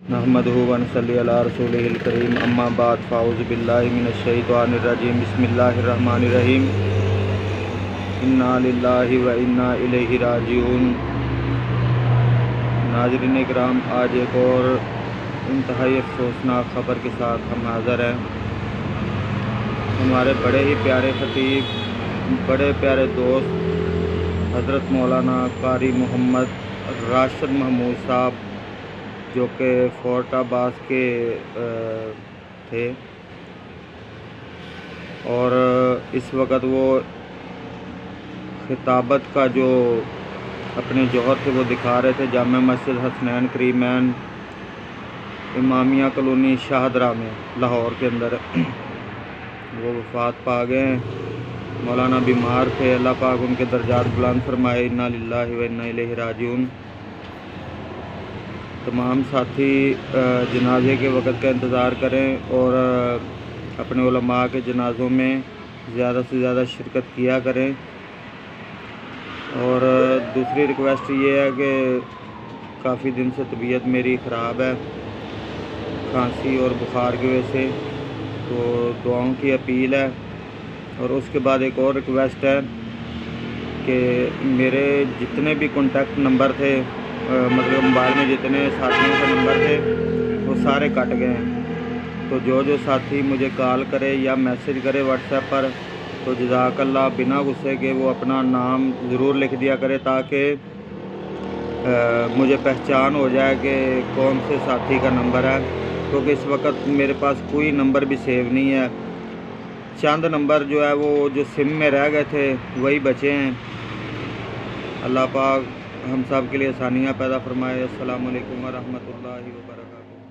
नहमदुहु व नसल्ली अला रसूलिहिल करीम अम्मा बाद फ़ाऊज़ु बिल्लाहि मिनश शैतानिर रजीम बिस्मिल्लाहिर रहमानिर रहीम इन्ना लिल्लाहि व इन्ना इलैहि राजिऊन। नाज़रीन इकराम, आज एक और इंतहाई अफसोसनाक ख़बर के साथ हम हाज़िर हैं। हमारे बड़े ही प्यारे ख़तीब, बड़े प्यारे दोस्त हज़रत मौलाना कारी मोहम्मद राशिद महमूद साहब, जो कि फोर्ट अब्बास के थे और इस वक्त वो खिताबत का जो अपने जौहर थे वो दिखा रहे थे जामा मस्जिद हसनैन करीमैन इमामिया कॉलोनी शाहदरा में लाहौर के अंदर। वो वफ़ात पा गए। मौलाना बीमार थे, अल्लाह पाक उनके दर्जात बुलंद फरमाए। इन्ना लिल्लाहि व इन्ना इलैहि राजिऊन। तमाम साथी जनाजे के वक़्त का इंतज़ार करें और अपने उलमा के जनाज़ों में ज़्यादा से ज़्यादा शिरकत किया करें। और दूसरी रिक्वेस्ट ये है कि काफ़ी दिन से तबीयत मेरी ख़राब है, खांसी और बुखार की वजह से, तो दुआओं की अपील है। और उसके बाद एक और रिक्वेस्ट है कि मेरे जितने भी कॉन्टैक्ट नंबर थे, मतलब मोबाइल में जितने साथियों के नंबर थे वो सारे कट गए हैं। तो जो साथी मुझे कॉल करे या मैसेज करे व्हाट्सएप पर, तो जज़ाकल्लाह बिना गुस्से के वो अपना नाम ज़रूर लिख दिया करे, ताकि मुझे पहचान हो जाए कि कौन से साथी का नंबर है। क्योंकि इस वक्त मेरे पास कोई नंबर भी सेव नहीं है। चंद नंबर जो है वो जो सिम में रह गए थे वही बचे हैं। अल्लाह पाक हम सब के लिए आसानियाँ पैदा फरमाए। अस्सलामु अलैकुम व रहमतुल्लाहि व बरकातुहू।